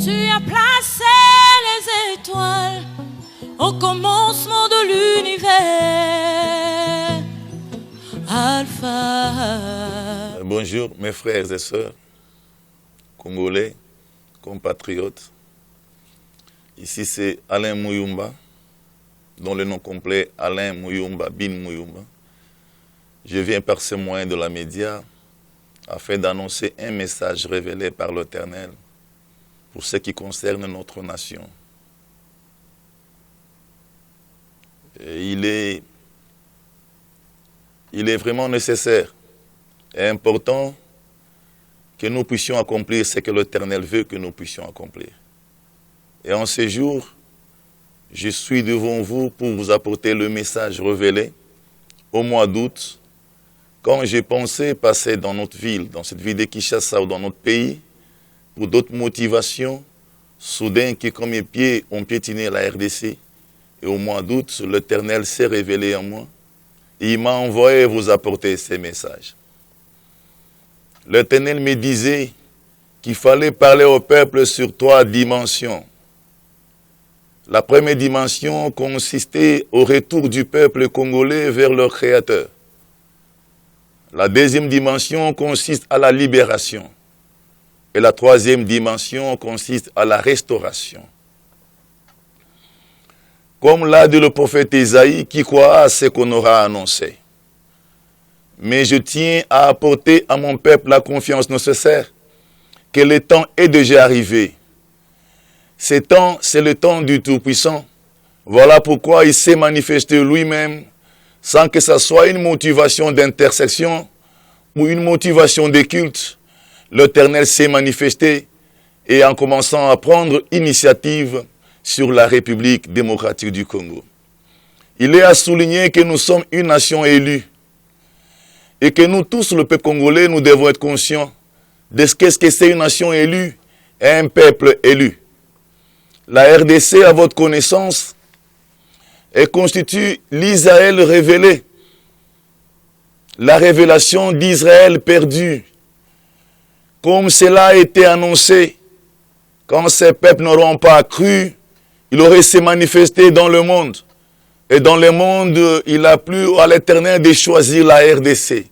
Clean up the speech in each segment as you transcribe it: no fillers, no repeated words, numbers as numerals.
Tu as placé les étoiles au commencement de l'univers. Alpha. Bonjour mes frères et sœurs, congolais, compatriotes. Ici c'est Alain Muyumba, dont le nom complet Alain Muyumba Bin Muyumba. Je viens par ce moyen de la média afin d'annoncer un message révélé par l'Éternel pour ce qui concerne notre nation. Et il est vraiment nécessaire et important que nous puissions accomplir ce que l'Éternel veut que nous puissions accomplir. Et en ce jour, je suis devant vous pour vous apporter le message révélé au mois d'août, quand j'ai pensé passer dans notre ville, dans cette ville de Kinshasa ou dans notre pays, pour d'autres motivations, soudain que comme mes pieds ont piétiné la RDC, et au mois d'août, l'Éternel s'est révélé en moi, et il m'a envoyé vous apporter ces messages. L'Éternel me disait qu'il fallait parler au peuple sur 3 dimensions. La première dimension consistait au retour du peuple congolais vers leur Créateur. La deuxième dimension consiste à la libération. Et la troisième dimension consiste à la restauration. Comme l'a dit le prophète Isaïe, qui croira à ce qu'on aura annoncé. Mais je tiens à apporter à mon peuple la confiance nécessaire, que le temps est déjà arrivé. Ce temps, c'est le temps du Tout-Puissant. Voilà pourquoi il s'est manifesté lui-même, sans que ce soit une motivation d'intersection ou une motivation de culte. L'Éternel s'est manifesté et en commençant à prendre initiative sur la République démocratique du Congo. Il est à souligner que nous sommes une nation élue et que nous tous, le peuple congolais, nous devons être conscients de ce qu'est-ce que c'est une nation élue et un peuple élu. La RDC, à votre connaissance, elle constitue l'Israël révélé, la révélation d'Israël perdu. Comme cela a été annoncé, quand ces peuples n'auront pas cru, il aurait se manifesté dans le monde. Et dans le monde, il a plu à l'Éternel de choisir la RDC.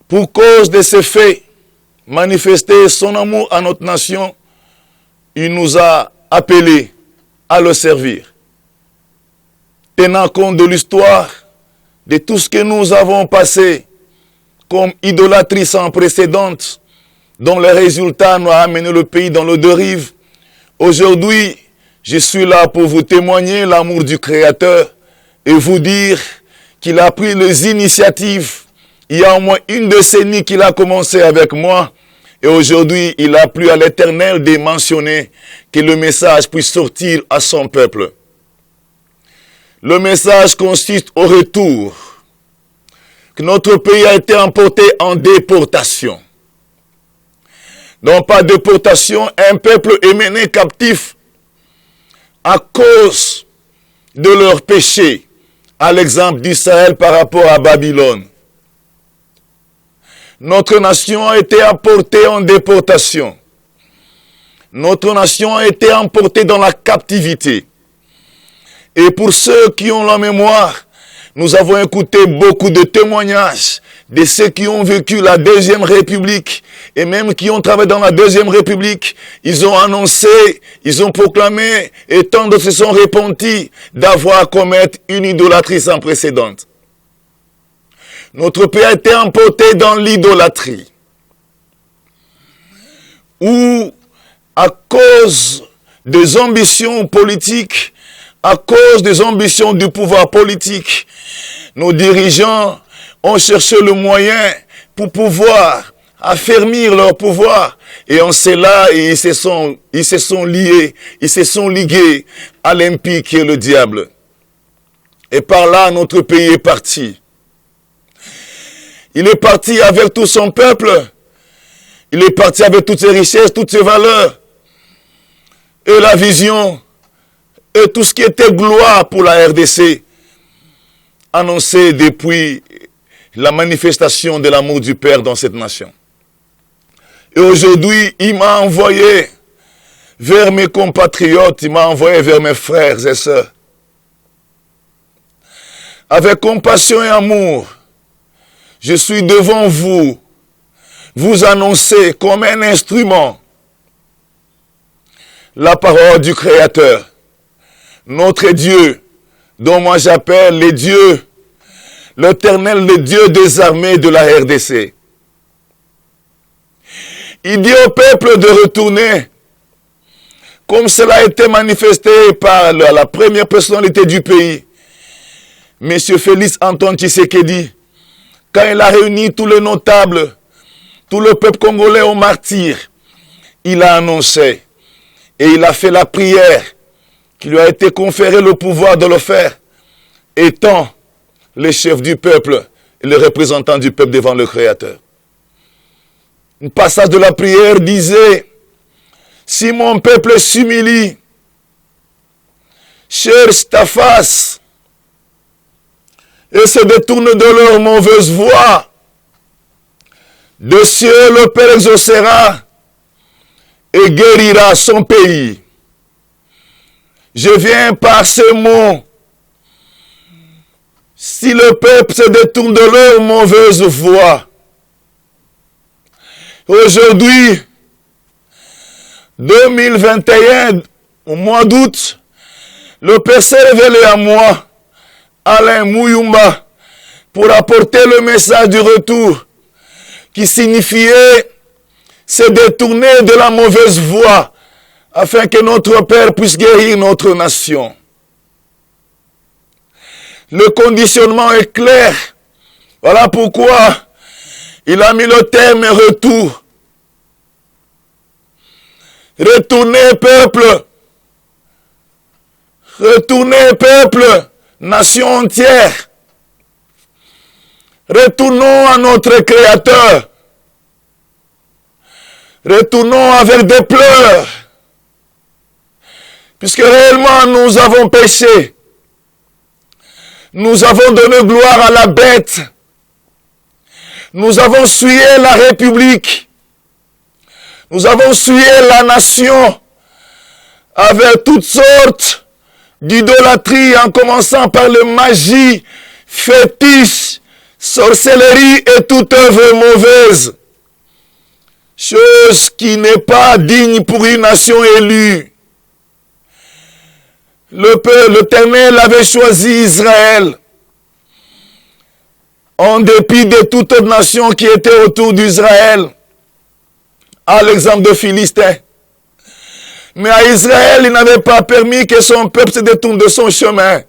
Pour cause de ces faits, manifester son amour à notre nation, il nous a appelés à le servir. Tenant compte de l'histoire, de tout ce que nous avons passé, comme idolâtrie sans précédente, dont le résultat nous a amené le pays dans le dérive. Aujourd'hui, je suis là pour vous témoigner l'amour du Créateur et vous dire qu'il a pris les initiatives. Il y a au moins une décennie qu'il a commencé avec moi et aujourd'hui, il a plu à l'Éternel de mentionner que le message puisse sortir à son peuple. Le message consiste au retour, que notre pays a été emporté en déportation. Non pas déportation, un peuple est mené captif à cause de leurs péchés, à l'exemple d'Israël par rapport à Babylone. Notre nation a été emportée en déportation. Notre nation a été emportée dans la captivité. Et pour ceux qui ont la mémoire, nous avons écouté beaucoup de témoignages de ceux qui ont vécu la Deuxième République et même qui ont travaillé dans la Deuxième République. Ils ont annoncé, ils ont proclamé et tant d'autres se sont repentis d'avoir commis une idolâtrie sans précédent. Notre pays a été emporté dans l'idolâtrie où, à cause des ambitions politiques, à cause des ambitions du pouvoir politique, nos dirigeants ont cherché le moyen pour pouvoir affermir leur pouvoir. Et en cela, ils se sont liés, ils se sont ligués à l'impie qui est le diable. Et par là, notre pays est parti. Il est parti avec tout son peuple. Il est parti avec toutes ses richesses, toutes ses valeurs. Et la vision, et tout ce qui était gloire pour la RDC. annoncé depuis la manifestation de l'amour du Père dans cette nation. Et aujourd'hui, il m'a envoyé vers mes compatriotes, il m'a envoyé vers mes frères et sœurs. Avec compassion et amour, je suis devant vous, vous annoncer comme un instrument la parole du Créateur, notre Dieu, dont moi j'appelle les dieux, l'Éternel, le Dieu des armées de la RDC. Il dit au peuple de retourner, comme cela a été manifesté par la première personnalité du pays, M. Félix Antoine Tshisekedi, quand il a réuni tous les notables, tout le peuple congolais au martyr, il a annoncé et il a fait la prière qui lui a été conféré le pouvoir de le faire, étant le chef du peuple et le représentant du peuple devant le Créateur. Un passage de la prière disait, si mon peuple s'humilie, cherche ta face et se détourne de leur mauvaise voie, de cieux le Père exaucera et guérira son pays. Je viens par ce mot. Si le peuple se détourne de leur mauvaise voie, aujourd'hui, 2021, au mois d'août, le Père s'est révélé à moi, Alain Mouyumba, pour apporter le message du retour, qui signifiait se détourner de la mauvaise voie, afin que notre Père puisse guérir notre nation. Le conditionnement est clair. Voilà pourquoi il a mis le terme retour. Retournez peuple. Retournez peuple, nation entière. Retournons à notre Créateur. Retournons avec des pleurs. Puisque réellement nous avons péché. Nous avons donné gloire à la bête. Nous avons souillé la République. Nous avons souillé la nation avec toutes sortes d'idolâtries, en commençant par la magie, fétiche, sorcellerie et toute œuvre mauvaise. Chose qui n'est pas digne pour une nation élue. L'Éternel avait choisi Israël en dépit de toute autre nation qui était autour d'Israël, à l'exemple de Philistins. Mais à Israël, il n'avait pas permis que son peuple se détourne de son chemin.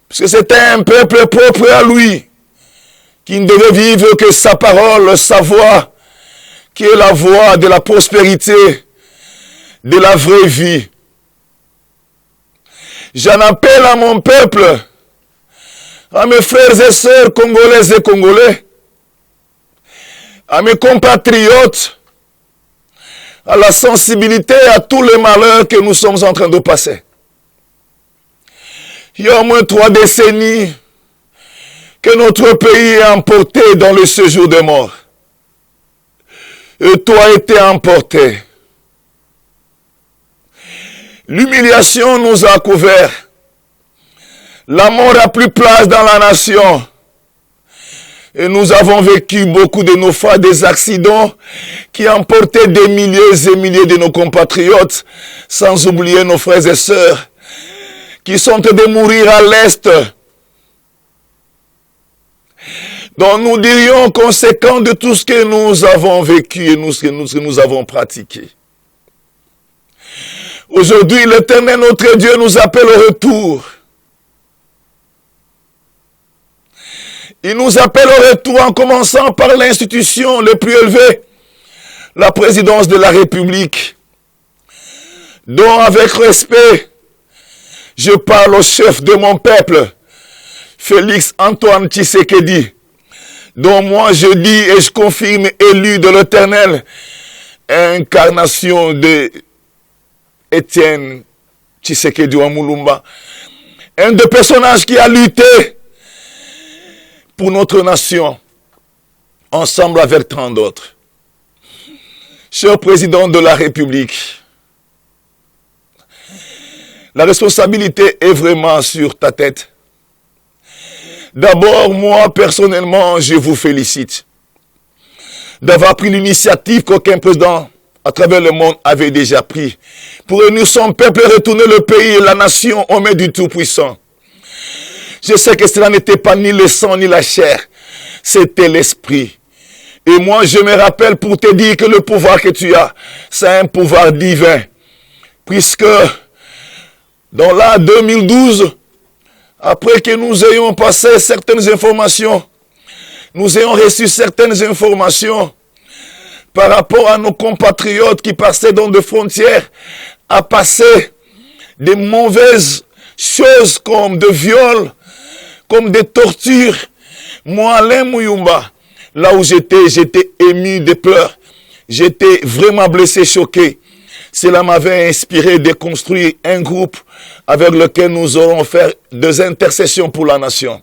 Parce que c'était un peuple propre à lui, qui ne devait vivre que sa parole, sa voix, qui est la voie de la prospérité, de la vraie vie. J'en appelle à mon peuple, à mes frères et sœurs congolaises et congolais, à mes compatriotes, à la sensibilité à tous les malheurs que nous sommes en train de passer. Il y a au moins 3 décennies que notre pays est emporté dans le séjour des morts. Et toi été emporté. L'humiliation nous a couverts. La mort n'a plus place dans la nation. Et nous avons vécu beaucoup de nos fois des accidents qui emportaient des milliers et milliers de nos compatriotes, sans oublier nos frères et sœurs qui sont de mourir à l'Est. Donc nous dirions conséquent de tout ce que nous avons vécu et ce que nous avons pratiqué. Aujourd'hui, l'Éternel, notre Dieu, nous appelle au retour. Il nous appelle au retour en commençant par l'institution la plus élevée, la présidence de la République, dont avec respect, je parle au chef de mon peuple, Félix Antoine Tshisekedi, dont moi je dis et je confirme élu de l'Éternel, incarnation de Étienne Tshisekedi Wamulumba, un des personnages qui a lutté pour notre nation, ensemble avec tant d'autres. Cher président de la République, la responsabilité est vraiment sur ta tête. D'abord, moi, personnellement, je vous félicite d'avoir pris l'initiative qu'aucun président à travers le monde avait déjà pris pour réunir son peuple et retourner le pays et la nation aux mains du Tout-Puissant. Je sais que cela n'était pas ni le sang ni la chair, c'était l'esprit. Et moi, je me rappelle pour te dire que le pouvoir que tu as, c'est un pouvoir divin. Puisque dans l'an 2012, après que nous ayons passé certaines informations, nous ayons reçu certaines informations par rapport à nos compatriotes qui passaient dans des frontières, à passer des mauvaises choses comme des viols, comme des tortures. Moi, Alain Muyumba, là où j'étais ému de pleurs. J'étais vraiment blessé, choqué. Cela m'avait inspiré de construire un groupe avec lequel nous aurons fait des intercessions pour la nation.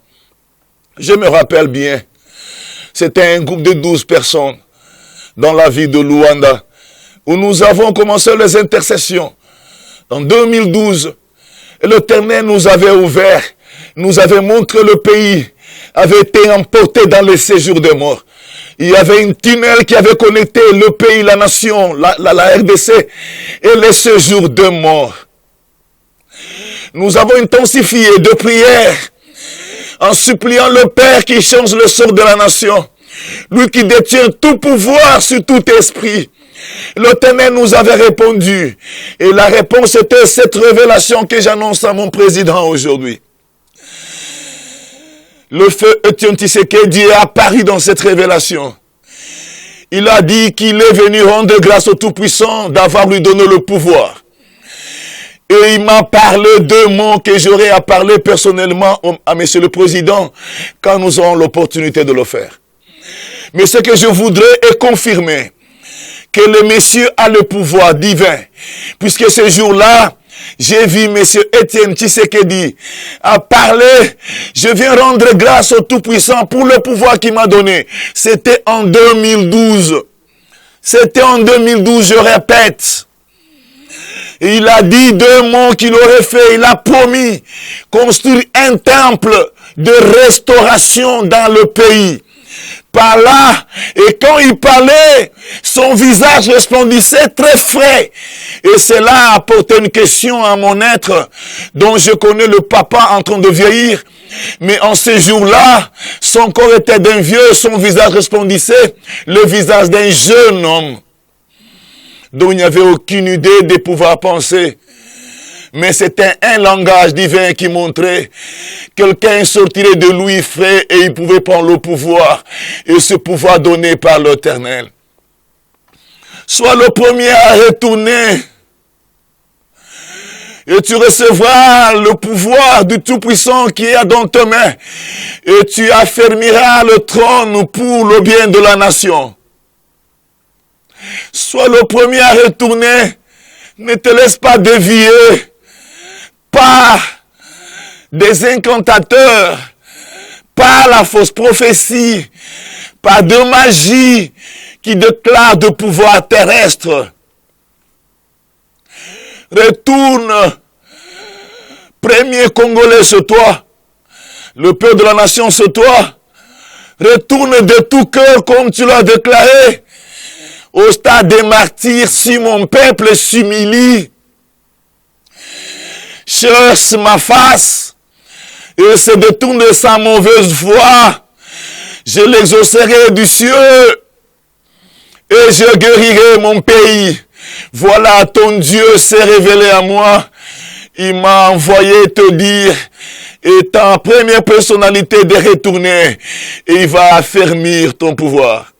Je me rappelle bien, c'était un groupe de 12 personnes dans la ville de Luanda, où nous avons commencé les intercessions. En 2012, l'Éternel nous avait ouvert, nous avait montré le pays avait été emporté dans le séjour des morts. Il y avait une tunnel qui avait connecté le pays, la nation, la RDC et le séjour des morts. Nous avons intensifié de prières en suppliant le Père qui change le sort de la nation. Lui qui détient tout pouvoir sur tout esprit. L'Éternel nous avait répondu. Et la réponse était cette révélation que j'annonce à mon président aujourd'hui. Le feu Étienne Tshisekedi est apparu dans cette révélation. Il a dit qu'il est venu rendre grâce au Tout-Puissant d'avoir lui donné le pouvoir. Et il m'a parlé de mots que j'aurai à parler personnellement à Monsieur le Président quand nous aurons l'opportunité de le faire. Mais ce que je voudrais est confirmer que le monsieur a le pouvoir divin. Puisque ce jour-là, j'ai vu monsieur Étienne Tshisekedi à parler. Je viens rendre grâce au Tout-Puissant pour le pouvoir qu'il m'a donné. C'était en 2012. C'était en 2012, je répète. Et il a dit deux mots qu'il aurait fait. Il a promis construire un temple de restauration dans le pays. Par là, et quand il parlait, son visage resplendissait très frais. Et cela a apporté une question à mon être, dont je connais le papa en train de vieillir. Mais en ces jours-là, son corps était d'un vieux, son visage resplendissait, le visage d'un jeune homme, dont il n'y avait aucune idée de pouvoir penser. Mais c'était un langage divin qui montrait quelqu'un sortirait de lui frais et il pouvait prendre le pouvoir. Et ce pouvoir donné par l'Éternel. Sois le premier à retourner. Et tu recevras le pouvoir du Tout-Puissant qui est dans tes mains. Et tu affermiras le trône pour le bien de la nation. Sois le premier à retourner. Ne te laisse pas dévier par des incantateurs, par la fausse prophétie, par de magie qui déclarent de pouvoir terrestre. Retourne, premier Congolais sur toi, le peuple de la nation sur toi. Retourne de tout cœur comme tu l'as déclaré. Au stade des martyrs, si mon peuple s'humilie, cherche ma face et se détourne de sa mauvaise voie, je l'exaucerai du ciel et je guérirai mon pays. Voilà, ton Dieu s'est révélé à moi. Il m'a envoyé te dire, et ta première personnalité de retourner, et il va affermir ton pouvoir.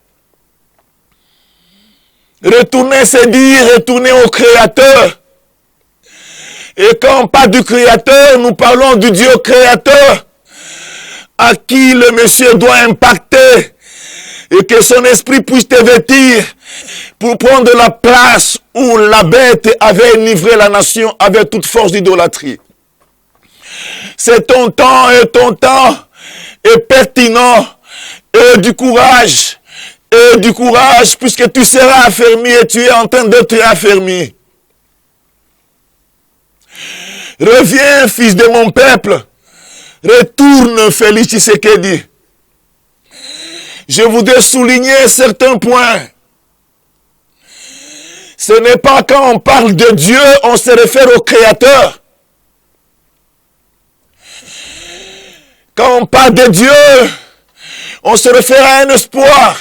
Retourner, c'est dire retourner au Créateur. Et quand on parle du Créateur, nous parlons du Dieu Créateur, à qui le monsieur doit impacter, et que son esprit puisse te vêtir, pour prendre la place où la bête avait enivré la nation avec toute force d'idolâtrie. C'est ton temps et ton temps est pertinent. Et du courage, puisque tu seras affermi et tu es en train de te affermir. Reviens, fils de mon peuple. Retourne, Félix Tshisekedi. Je voudrais souligner certains points. Ce n'est pas quand on parle de Dieu, on se réfère au Créateur. Quand on parle de Dieu, on se réfère à un espoir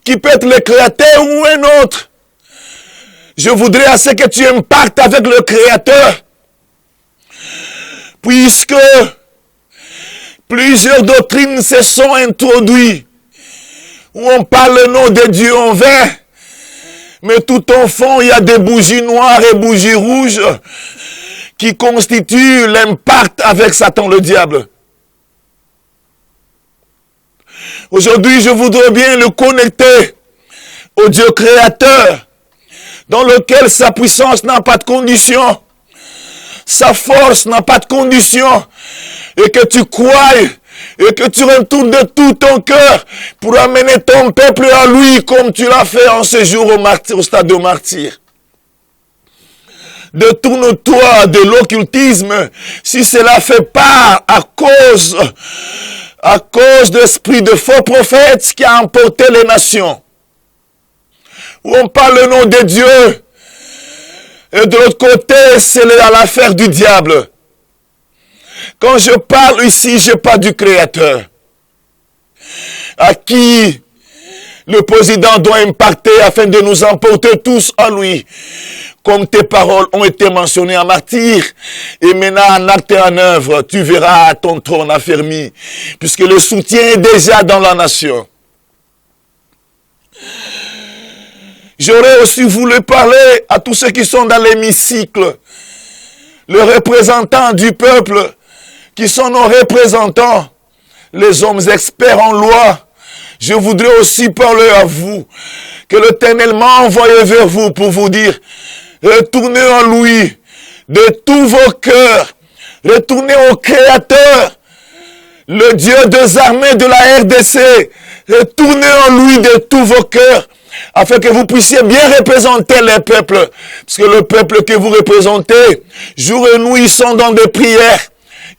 qui peut être le Créateur ou un autre. Je voudrais à ce que tu impactes avec le Créateur, puisque plusieurs doctrines se sont introduites, où on parle le nom de Dieu en vain, mais tout au fond, il y a des bougies noires et bougies rouges qui constituent l'impact avec Satan le diable. Aujourd'hui, je voudrais bien le connecter au Dieu créateur, dans lequel sa puissance n'a pas de condition, sa force n'a pas de condition, et que tu crois et que tu retournes de tout ton cœur pour amener ton peuple à lui, comme tu l'as fait en ce jour au stade de martyr. Détourne-toi de l'occultisme, si cela fait part à cause de l'esprit de faux prophètes qui a emporté les nations. Où on parle le nom de Dieu, et de l'autre côté, c'est l'affaire du diable. Quand je parle ici, je parle du Créateur, à qui le président doit impacter afin de nous emporter tous en lui. Comme tes paroles ont été mentionnées en martyr, et maintenant en acte et en œuvre, tu verras ton trône affermi, puisque le soutien est déjà dans la nation. J'aurais aussi voulu parler à tous ceux qui sont dans l'hémicycle, les représentants du peuple, qui sont nos représentants, les hommes experts en loi. Je voudrais aussi parler à vous, que l'Éternel m'a envoyé vers vous pour vous dire, retournez en lui de tous vos cœurs, retournez au Créateur, le Dieu des armées de la RDC, retournez en lui de tous vos cœurs, afin que vous puissiez bien représenter les peuples, parce que le peuple que vous représentez, jour et nuit, ils sont dans des prières,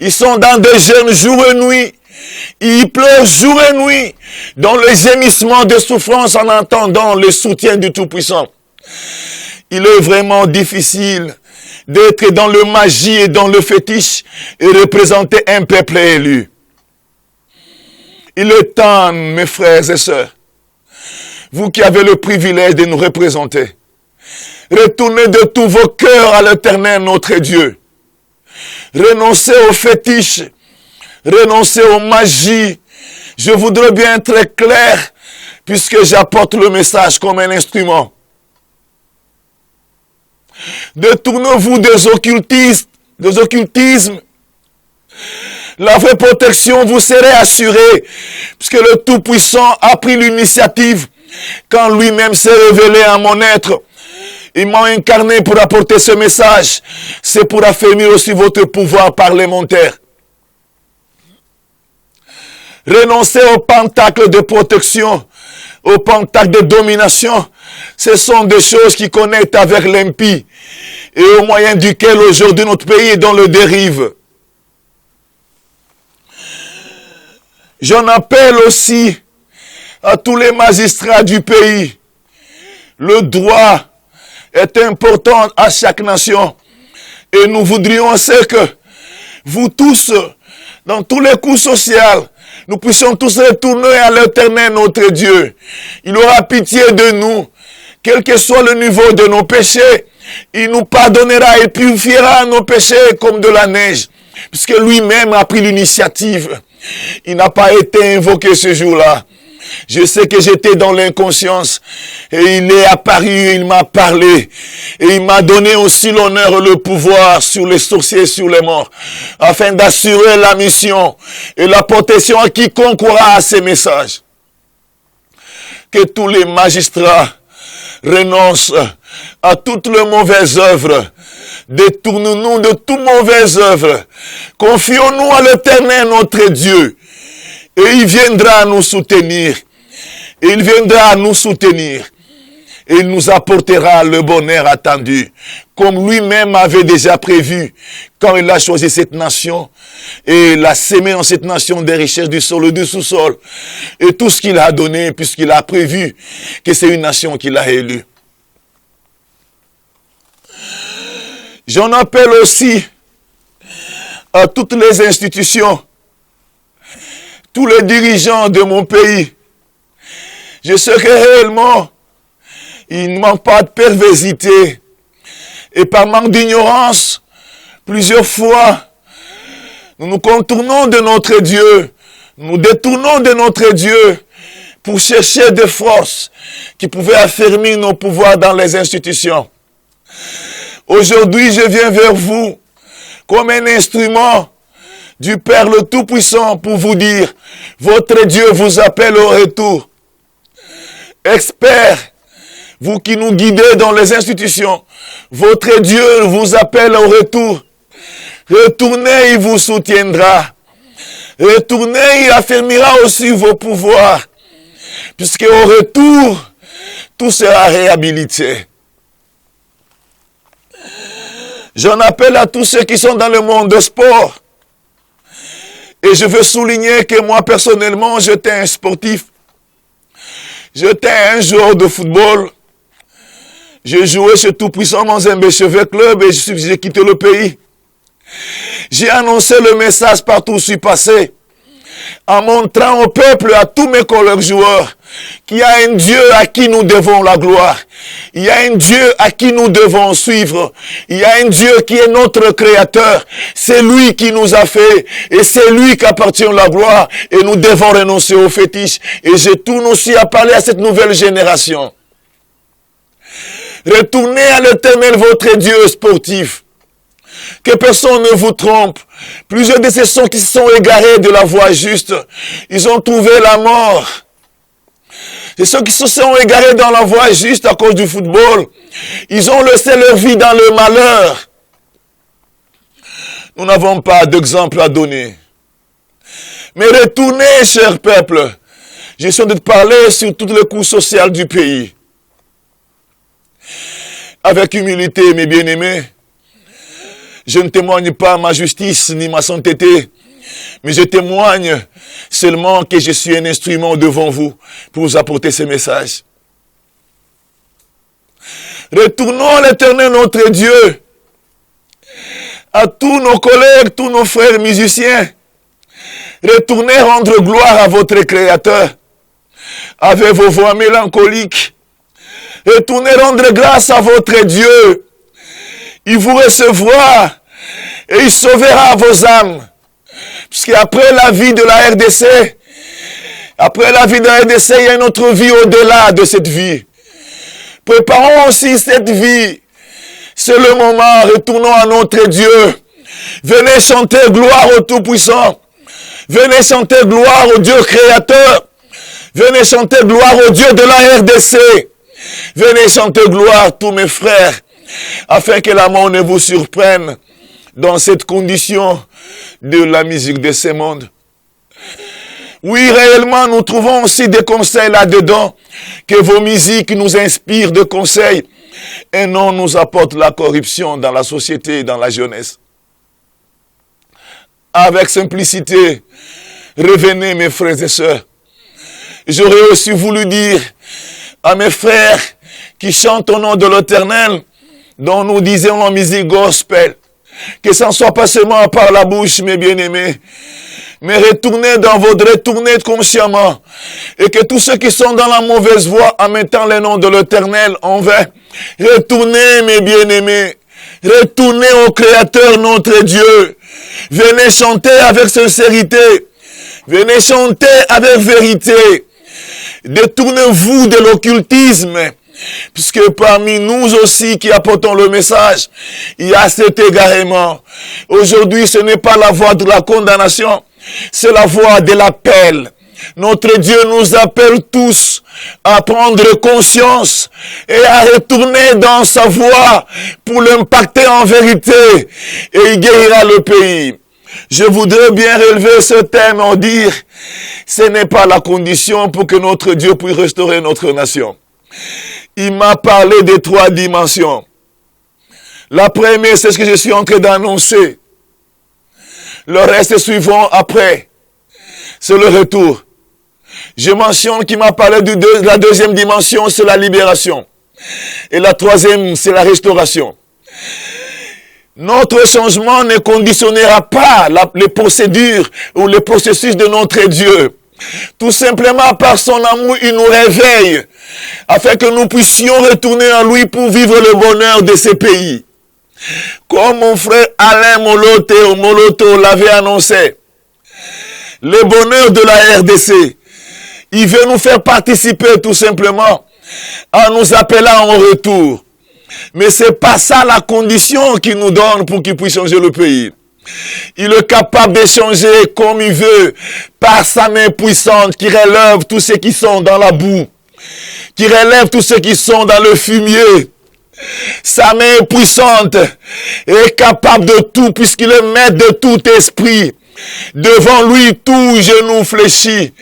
ils sont dans des jeûnes jour et nuit, ils pleurent jour et nuit, dans le gémissement de souffrance en entendant le soutien du Tout-Puissant. Il est vraiment difficile d'être dans le magie et dans le fétiche et représenter un peuple élu. Il est temps, mes frères et sœurs, vous qui avez le privilège de nous représenter, retournez de tous vos cœurs à l'Éternel notre Dieu. Renoncez aux fétiches, renoncez aux magies. Je voudrais bien être très clair, puisque j'apporte le message comme un instrument. Détournez-vous des occultismes. La vraie protection vous serait assurée, puisque le Tout-Puissant a pris l'initiative quand lui-même s'est révélé à mon être. Il m'a incarné pour apporter ce message. C'est pour affermir aussi votre pouvoir parlementaire. Renoncez au pentacle de protection, au pentacle de domination. Ce sont des choses qui connectent avec l'impie et au moyen duquel aujourd'hui notre pays est dans le dérive. J'en appelle aussi à tous les magistrats du pays. Le droit est important à chaque nation. Et nous voudrions que vous tous, dans tous les coups sociaux, nous puissions tous retourner à l'Éternel notre Dieu. Il aura pitié de nous, quel que soit le niveau de nos péchés. Il nous pardonnera et purifiera nos péchés comme de la neige, puisque lui-même a pris l'initiative. Il n'a pas été invoqué ce jour-là. Je sais que j'étais dans l'inconscience et il est apparu, il m'a parlé et il m'a donné aussi l'honneur et le pouvoir sur les sorciers et sur les morts afin d'assurer la mission et la protection à quiconque aura à ces messages. Que tous les magistrats renoncent à toutes les mauvaises œuvres Détourne-nous de toutes mauvaises œuvres. Confions-nous à l'Éternel, notre Dieu. Et il viendra nous soutenir. Il viendra nous soutenir. Et il nous apportera le bonheur attendu, comme lui-même avait déjà prévu quand il a choisi cette nation et l'a sémé en cette nation des richesses du sol et du sous-sol. Et tout ce qu'il a donné, puisqu'il a prévu que c'est une nation qu'il a élue. J'en appelle aussi à toutes les institutions, tous les dirigeants de mon pays. Je sais que réellement, il ne manque pas de perversité. Et par manque d'ignorance, plusieurs fois, nous nous contournons de notre Dieu. Nous détournons de notre Dieu pour chercher des forces qui pouvaient affermir nos pouvoirs dans les institutions. Aujourd'hui, je viens vers vous comme un instrument du Père le Tout-Puissant pour vous dire, votre Dieu vous appelle au retour. Experts, vous qui nous guidez dans les institutions, votre Dieu vous appelle au retour. Retournez, il vous soutiendra. Retournez, il affermira aussi vos pouvoirs. Puisque au retour, tout sera réhabilité. J'en appelle à tous ceux qui sont dans le monde de sport. Et je veux souligner que moi, personnellement, j'étais un sportif. J'étais un joueur de football. J'ai joué chez Tout-Puissant Manzembe Chevet Club et j'ai quitté le pays. J'ai annoncé le message partout où je suis passé, en montrant au peuple, à tous mes collègues joueurs, qu'il y a un Dieu à qui nous devons la gloire. Il y a un Dieu à qui nous devons suivre. Il y a un Dieu qui est notre créateur. C'est lui qui nous a fait et c'est lui qui appartient la gloire et nous devons renoncer aux fétiches. Et je tourne aussi à parler à cette nouvelle génération. Retournez à l'Éternel, votre Dieu sportif. Que personne ne vous trompe. Plusieurs de ces qui se sont égarés de la voie juste, ils ont trouvé la mort. Et ceux qui se sont égarés dans la voie juste à cause du football, ils ont laissé leur vie dans le malheur. Nous n'avons pas d'exemple à donner. Mais retournez, cher peuple. J'essaie de te parler sur toutes les couches sociales du pays. Avec humilité, mes bien-aimés, je ne témoigne pas ma justice ni ma sainteté, mais je témoigne seulement que je suis un instrument devant vous pour vous apporter ce message. Retournons à l'Éternel notre Dieu, à tous nos collègues, tous nos frères musiciens. Retournez rendre gloire à votre Créateur avec vos voix mélancoliques. Retournez rendre grâce à votre Dieu. Il vous recevra et il sauvera vos âmes. Puisqu'après la vie de la RDC, il y a une autre vie au-delà de cette vie. Préparons aussi cette vie. C'est le moment, retournons à notre Dieu. Venez chanter gloire au Tout-Puissant. Venez chanter gloire au Dieu créateur. Venez chanter gloire au Dieu de la RDC. Venez chanter gloire tous mes frères, afin que la mort ne vous surprenne dans cette condition de la musique de ce monde. Oui, réellement, nous trouvons aussi des conseils là-dedans, que vos musiques nous inspirent de conseils et non nous apportent la corruption dans la société et dans la jeunesse. Avec simplicité, revenez mes frères et sœurs. J'aurais aussi voulu dire à mes frères qui chantent au nom de l'Éternel, dont nous disions la musique gospel, que ça ne soit pas seulement par la bouche, mes bien-aimés, mais retournez consciemment, et que tous ceux qui sont dans la mauvaise voie en mettant le nom de l'Éternel en vain, retournez, mes bien-aimés, retournez au Créateur notre Dieu, venez chanter avec sincérité, venez chanter avec vérité, détournez-vous de l'occultisme, puisque parmi nous aussi qui apportons le message, il y a cet égarement. Aujourd'hui, ce n'est pas la voie de la condamnation, c'est la voie de l'appel. Notre Dieu nous appelle tous à prendre conscience et à retourner dans sa voie pour l'impacter en vérité et il guérira le pays. Je voudrais bien relever ce thème en dire, ce n'est pas la condition pour que notre Dieu puisse restaurer notre nation. Il m'a parlé des 3 dimensions. La première, c'est ce que je suis en train d'annoncer. Le reste suivant après, c'est le retour. Je mentionne qu'il m'a parlé de la deuxième dimension, c'est la libération. Et la troisième, c'est la restauration. Notre changement ne conditionnera pas les procédures ou les processus de notre Dieu. Tout simplement par son amour, il nous réveille afin que nous puissions retourner en lui pour vivre le bonheur de ces pays. Comme mon frère Alain Moloto l'avait annoncé, le bonheur de la RDC, il veut nous faire participer tout simplement en nous appelant en retour. Mais c'est pas ça la condition qu'il nous donne pour qu'il puisse changer le pays. Il est capable de changer comme il veut par sa main puissante qui relève tous ceux qui sont dans la boue, qui relève tous ceux qui sont dans le fumier. Sa main puissante est capable de tout puisqu'il est maître de tout esprit. Devant lui, tout genou fléchi.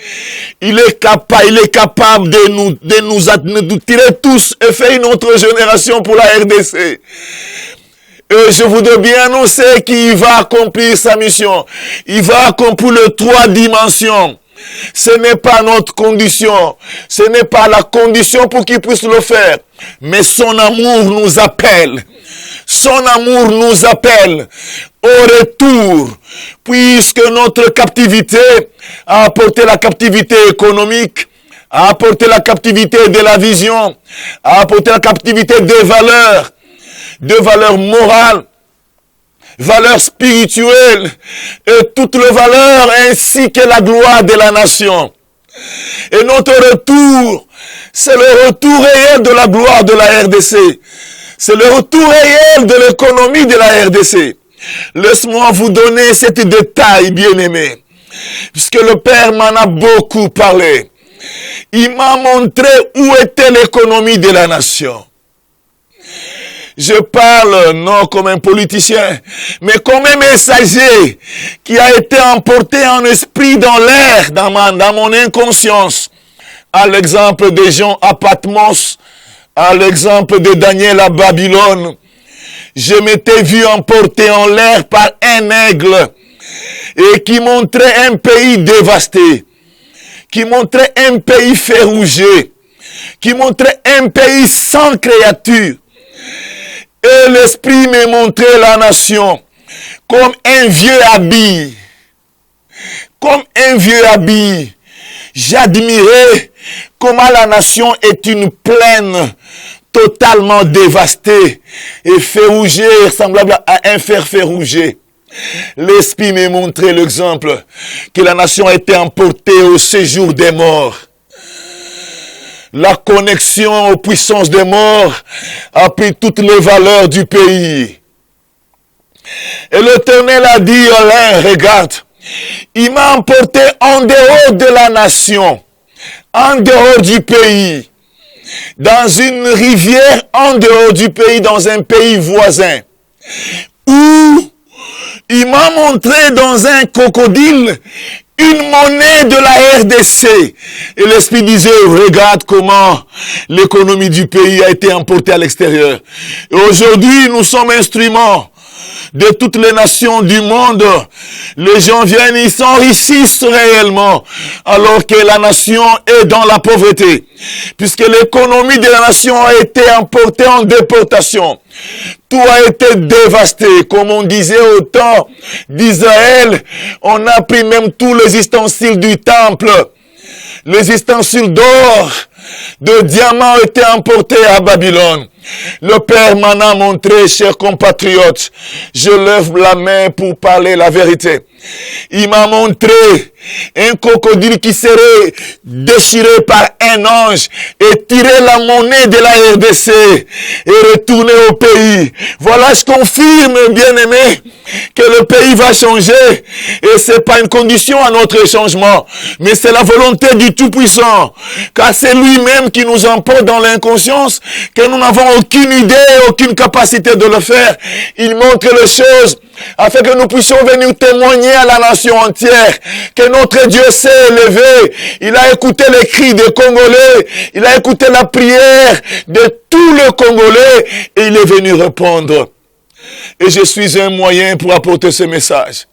Il est capable de nous tirer tous et faire une autre génération pour la RDC. Et je voudrais bien annoncer qu'il va accomplir sa mission. Il va accomplir les 3 dimensions. Ce n'est pas notre condition. Ce n'est pas la condition pour qu'il puisse le faire. Mais son amour nous appelle. Son amour nous appelle au retour, puisque notre captivité a apporté la captivité économique, a apporté la captivité de la vision, a apporté la captivité des valeurs morales, valeurs spirituelles et toutes les valeurs ainsi que la gloire de la nation. Et notre retour, c'est le retour réel de la gloire de la RDC. C'est le retour réel de l'économie de la RDC. Laisse-moi vous donner cet détail, bien-aimé, puisque le Père m'en a beaucoup parlé. Il m'a montré où était l'économie de la nation. Je parle non comme un politicien, mais comme un messager qui a été emporté en esprit dans l'air, dans mon inconscience. À l'exemple de Jean à Patmos, à l'exemple de Daniel à Babylone, je m'étais vu emporté en l'air par un aigle et qui montrait un pays dévasté, qui montrait un pays ferrougé, qui montrait un pays sans créature. Et l'Esprit me montrait la nation comme un vieux habit. Comme un vieux habit. J'admirais comment la nation est une plaine totalement dévastée et ferrougée, semblable à un fer ferrougé. L'Esprit me montrait l'exemple que la nation a été emportée au séjour des morts. La connexion aux puissances des morts a pris toutes les valeurs du pays. Et l'Éternel a dit, Alain, regarde, il m'a emporté en dehors de la nation, en dehors du pays, dans une rivière, en dehors du pays, dans un pays voisin, où il m'a montré dans un crocodile une monnaie de la RDC. Et l'Esprit disait, regarde comment l'économie du pays a été emportée à l'extérieur. Et aujourd'hui, nous sommes instruments de toutes les nations du monde. Les gens viennent, ils s'enrichissent réellement, alors que la nation est dans la pauvreté. Puisque l'économie de la nation a été emportée en déportation. Tout a été dévasté. Comme on disait au temps d'Israël, on a pris même tous les ustensiles du temple. Les ustensiles d'or, de diamants ont été emportés à Babylone. Le Père m'en a montré, chers compatriotes. Je lève la main pour parler la vérité. Il m'a montré un crocodile qui serait déchiré par un ange et tiré la monnaie de la RDC et retourné au pays. Voilà ce qu'on confirme, bien-aimé, que le pays va changer. Et c'est pas une condition à notre changement, mais c'est la volonté du Tout-Puissant. Car c'est lui-même qui nous emporte dans l'inconscience, que nous n'avons aucune idée, aucune capacité de le faire. Il montre les choses afin que nous puissions venir témoigner à la nation entière que notre Dieu s'est élevé. Il a écouté les cris des Congolais, il a écouté la prière de tous les Congolais et il est venu répondre. Et je suis un moyen pour apporter ce message.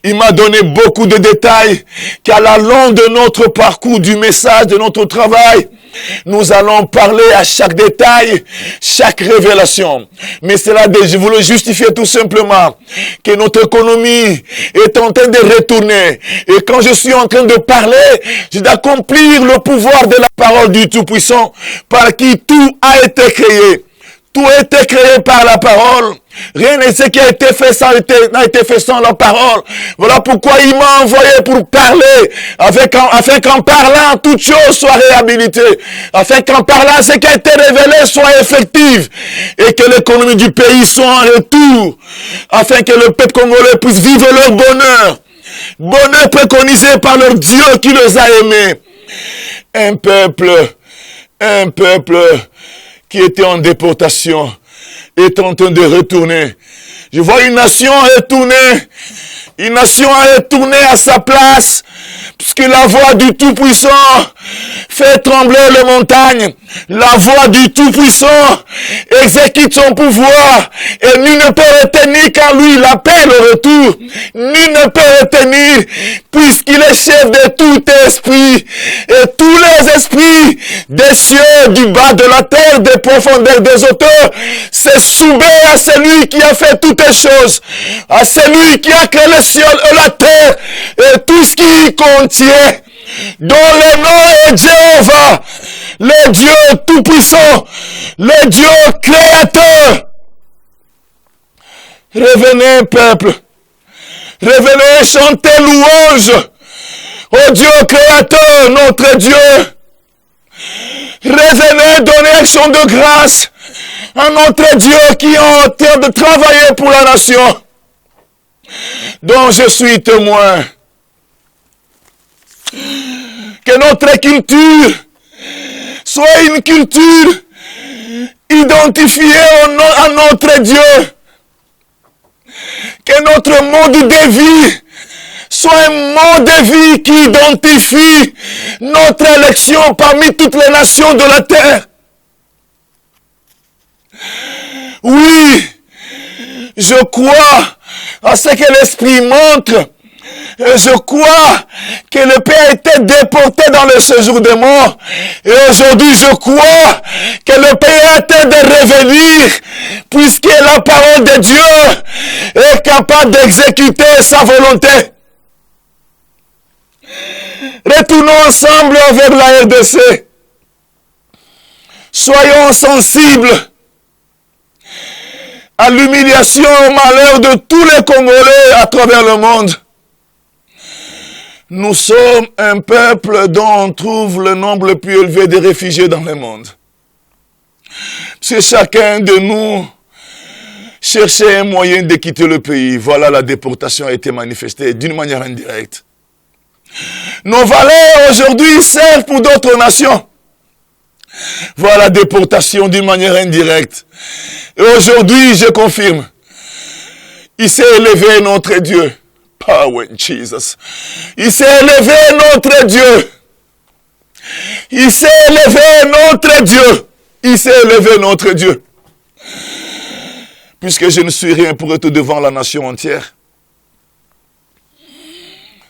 Il m'a donné beaucoup de détails qu'à la longue de notre parcours, du message, de notre travail, nous allons parler à chaque détail, chaque révélation. Mais cela, je vous le justifier tout simplement, que notre économie est en train de retourner. Et quand je suis en train de parler, je dois accomplir le pouvoir de la parole du Tout-Puissant, par qui tout a été créé. Tout a été créé par la parole. Rien de ce qui a été fait n'a été fait sans la parole. Voilà pourquoi il m'a envoyé pour parler, afin qu'en parlant, toute chose soit réhabilitée. Afin qu'en parlant, ce qui a été révélé soit effectif. Et que l'économie du pays soit en retour. Afin que le peuple congolais puisse vivre leur bonheur. Bonheur préconisé par leur Dieu qui les a aimés. Un peuple qui était en déportation est en train de retourner. Je vois une nation retourner. Une nation a retourné à sa place, puisque la voix du Tout-Puissant fait trembler les montagnes. La voix du Tout-Puissant exécute son pouvoir, et nul ne peut retenir quand lui l'appelle au retour. Nul ne peut retenir, puisqu'il est chef de tout esprit, et tous les esprits des cieux, du bas de la terre, des profondeurs des auteurs, se soumettent à celui qui a fait toutes les choses, à celui qui a créé le ciel et la terre, et tout ce qui y contient, dont le nom est Jéhovah, le Dieu Tout-Puissant, le Dieu Créateur. Revenez, peuple, revenez chanter louange au Dieu Créateur, notre Dieu. Revenez donner action de grâce à notre Dieu qui est en train de travailler pour la nation, dont je suis témoin. Que notre culture soit une culture identifiée à notre Dieu. Que notre mode de vie soit un mode de vie qui identifie notre élection parmi toutes les nations de la terre. Oui, je crois à ce que l'Esprit montre. Et je crois que le Père a été déporté dans le séjour des morts. Et aujourd'hui, je crois que le Père a été de revenir, puisque la parole de Dieu est capable d'exécuter sa volonté. Retournons ensemble vers la RDC. Soyons sensibles à l'humiliation et au malheur de tous les Congolais à travers le monde. Nous sommes un peuple dont on trouve le nombre le plus élevé de réfugiés dans le monde. Si chacun de nous cherchait un moyen de quitter le pays, voilà, la déportation a été manifestée d'une manière indirecte. Nos valeurs aujourd'hui servent pour d'autres nations. Voilà la déportation d'une manière indirecte. Et aujourd'hui, je confirme, il s'est élevé notre Dieu. Power in Jesus. Il s'est élevé notre Dieu. Il s'est élevé notre Dieu. Il s'est élevé notre Dieu. Puisque je ne suis rien pour être devant la nation entière.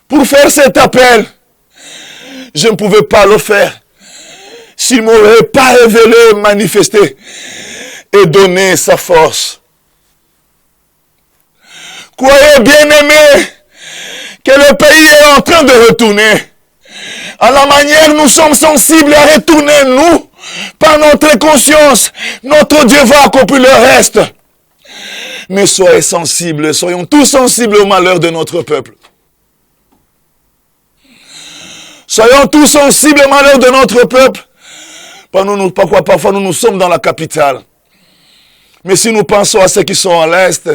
Pour faire cet appel, je ne pouvais pas le faire s'il ne m'aurait pas révélé, manifesté et donné sa force. Croyez, bien-aimés, que le pays est en train de retourner. À la manière nous sommes sensibles à retourner, nous, par notre conscience, notre Dieu va accomplir le reste. Mais soyez sensibles, soyons tous sensibles au malheur de notre peuple. Soyons tous sensibles au malheur de notre peuple. Parfois nous sommes dans la capitale. Mais si nous pensons à ceux qui sont à l'Est,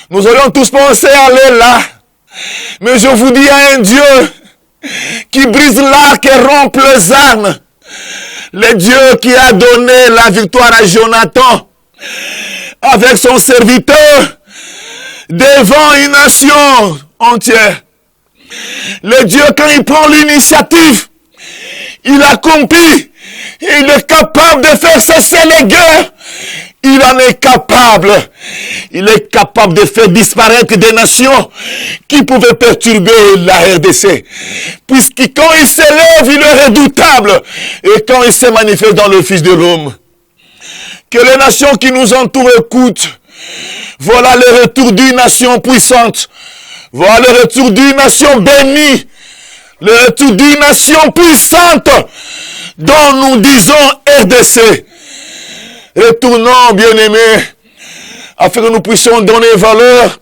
nous aurions tous pensé aller là. Mais je vous dis, il y a un Dieu qui brise l'arc et rompt les armes. Le Dieu qui a donné la victoire à Jonathan avec son serviteur devant une nation entière. Le Dieu, quand il prend l'initiative, il accomplit. Il est capable de faire cesser les guerres. Il en est capable. Il est capable de faire disparaître des nations qui pouvaient perturber la RDC. Puisque quand il s'élève, il est redoutable. Et quand il se manifeste dans le Fils de l'homme. Que les nations qui nous entourent écoutent. Voilà le retour d'une nation puissante. Voilà le retour d'une nation bénie. Le retour d'une nation puissante dont nous disons RDC. Retournons, bien-aimés, afin que nous puissions donner valeur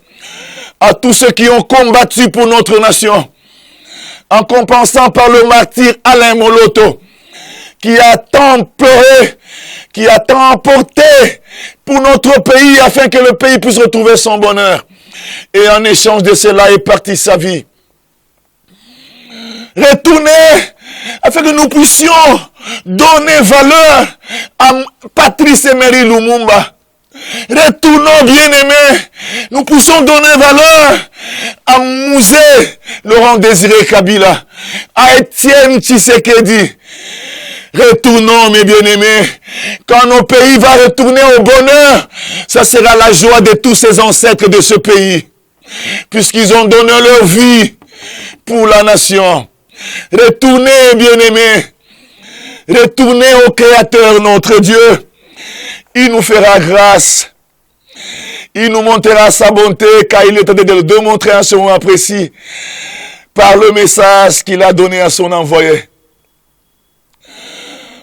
à tous ceux qui ont combattu pour notre nation. En compensant par le martyr Alain Moloto, qui a tant pleuré, qui a tant apporté pour notre pays, afin que le pays puisse retrouver son bonheur. Et en échange de cela, est parti sa vie. Retournez, afin que nous puissions donner valeur à Patrice Emery Lumumba. Retournons, bien-aimés, nous puissions donner valeur à Mouzé Laurent Désiré Kabila, à Étienne Tshisekedi. Retournons, mes bien-aimés. Quand nos pays vont retourner au bonheur, ça sera la joie de tous ces ancêtres de ce pays, puisqu'ils ont donné leur vie pour la nation. Retournez, bien-aimés. Retournez au Créateur, notre Dieu. Il nous fera grâce. Il nous montrera sa bonté, car il est en train de le démontrer en ce moment précis par le message qu'il a donné à son envoyé.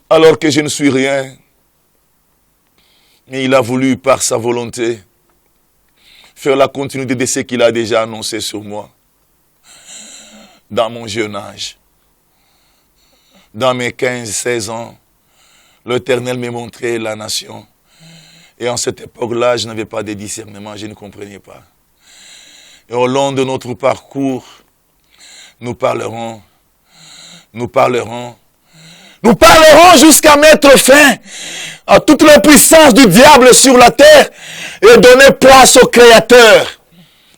Alors que je ne suis rien, mais il a voulu, par sa volonté, faire la continuité de ce qu'il a déjà annoncé sur moi. Dans mon jeune âge, dans mes 15-16 ans, l'Éternel m'a montré la nation. Et en cette époque-là, je n'avais pas de discernement, je ne comprenais pas. Et au long de notre parcours, nous parlerons jusqu'à mettre fin à toute la puissance du diable sur la terre et donner place au Créateur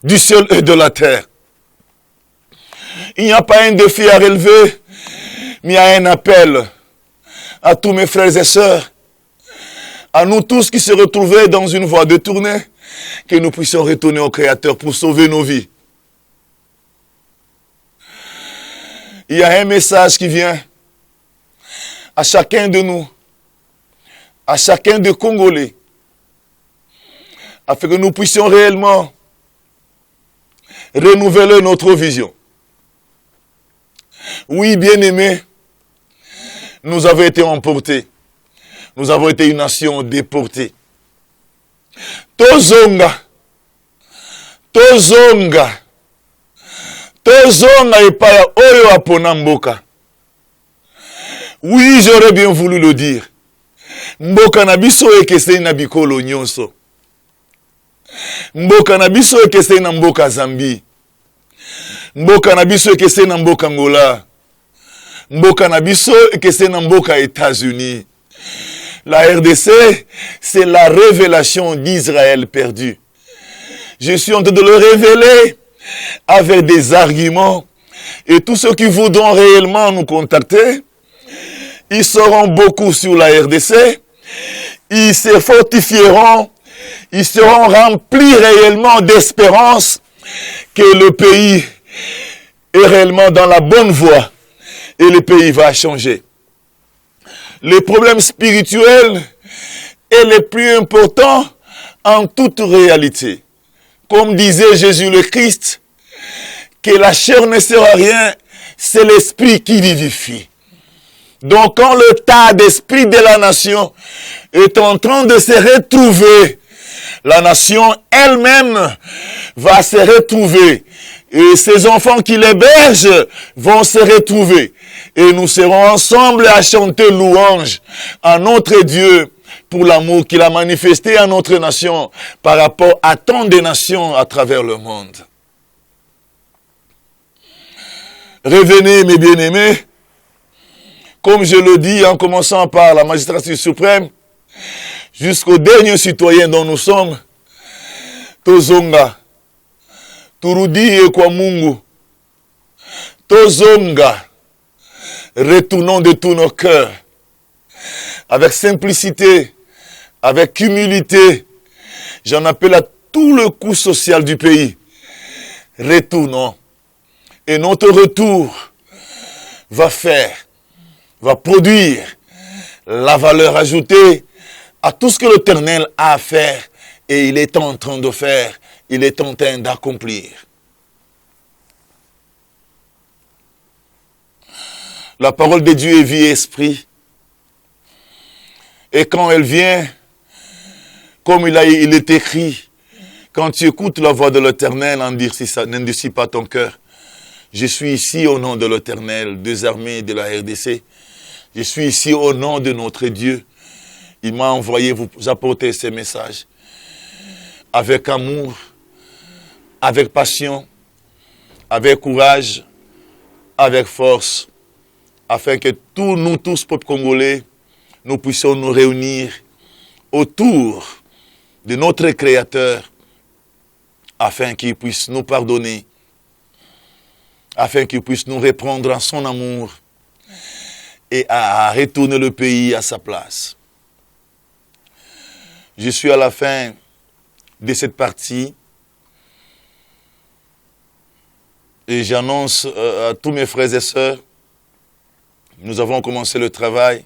du ciel et de la terre. Il n'y a pas un défi à relever, mais il y a un appel à tous mes frères et sœurs, à nous tous qui se retrouvaient dans une voie détournée, que nous puissions retourner au Créateur pour sauver nos vies. Il y a un message qui vient à chacun de nous, à chacun des Congolais, afin que nous puissions réellement renouveler notre vision. Oui, bien-aimés, nous avons été emportés. Nous avons été une nation déportée. Tozonga epaya oyo apona mboka. Oui, j'aurais bien voulu le dire. Mboka na biso ekeseni na bikolo nyonso. Mboka na biso ekeseni na mboka Zambie. Mboka na biso ekeseni na mboka Angola. Mboka na biso ekeseni na mboka États-Unis. La RDC, c'est la révélation d'Israël perdu. Je suis en train de le révéler avec des arguments. Et tous ceux qui voudront réellement nous contacter, ils seront beaucoup sur la RDC. Ils se fortifieront. Ils seront remplis réellement d'espérance que le pays est réellement dans la bonne voie. Et le pays va changer. Le problème spirituel est le plus important en toute réalité. Comme disait Jésus le Christ, que la chair ne sert à rien, c'est l'esprit qui vivifie. Donc quand le tas d'esprit de la nation est en train de se retrouver la nation elle-même va se retrouver. Et ces enfants qui l'hébergent vont se retrouver. Et nous serons ensemble à chanter louange à notre Dieu pour l'amour qu'il a manifesté à notre nation par rapport à tant de nations à travers le monde. Revenez, mes bien-aimés, comme je le dis en commençant par la magistrature suprême, jusqu'au dernier citoyen dont nous sommes, Tozonga, Turudi et kwa Mungu, Tozonga, retournons de tous nos cœurs, avec simplicité, avec humilité, j'en appelle à tout le coût social du pays, retournons. Et notre retour va produire la valeur ajoutée à tout ce que l'Éternel a à faire et il est en train de faire, il est en train d'accomplir. La parole de Dieu est vie et esprit. Et quand elle vient, comme il est écrit, quand tu écoutes la voix de l'Éternel, n'endurcis pas ton cœur. Je suis ici au nom de l'Éternel, des armées de la RDC. Je suis ici au nom de notre Dieu. Il m'a envoyé vous apporter ces messages. Avec amour, avec passion, avec courage, avec force. Afin que nous tous, peuple congolais, nous puissions nous réunir autour de notre Créateur. Afin qu'il puisse nous pardonner. Afin qu'il puisse nous reprendre en son amour et à retourner le pays à sa place. Je suis à la fin de cette partie et j'annonce à tous mes frères et sœurs, nous avons commencé le travail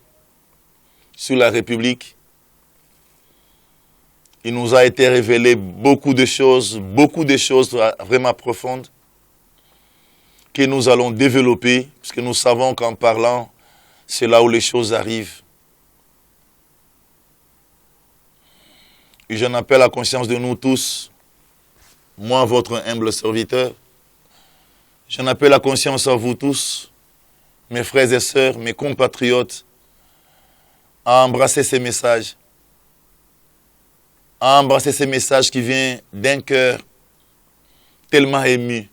sur la République. Il nous a été révélé beaucoup de choses vraiment profondes que nous allons développer, puisque nous savons qu'en parlant, c'est là où les choses arrivent. Et j'en appelle à conscience de nous tous, moi, votre humble serviteur. J'en appelle à conscience à vous tous, mes frères et sœurs, mes compatriotes, à embrasser ces messages. À embrasser ces messages qui viennent d'un cœur tellement ému.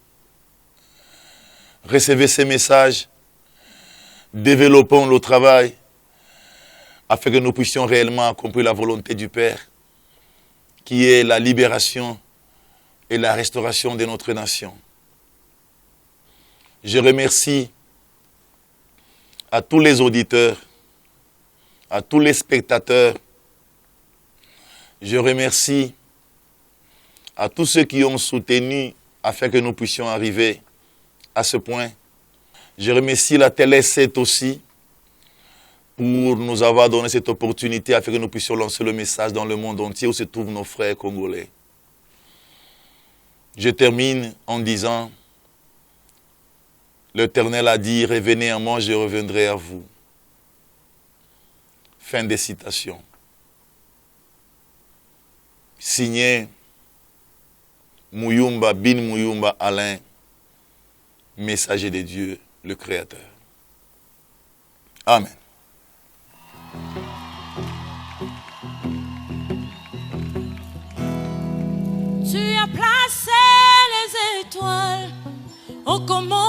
Recevez ces messages, développons le travail afin que nous puissions réellement accomplir la volonté du Père, qui est la libération et la restauration de notre nation. Je remercie à tous les auditeurs, à tous les spectateurs. Je remercie à tous ceux qui ont soutenu afin que nous puissions arriver à ce point. Je remercie la Télé 7 aussi pour nous avoir donné cette opportunité afin que nous puissions lancer le message dans le monde entier où se trouvent nos frères congolais. Je termine en disant, l'Éternel a dit, revenez à moi, je reviendrai à vous. Fin des citations. Signé Muyumba, Bin Muyumba Alain, messager de Dieu, le Créateur. Amen. Tu as placé les étoiles au commencement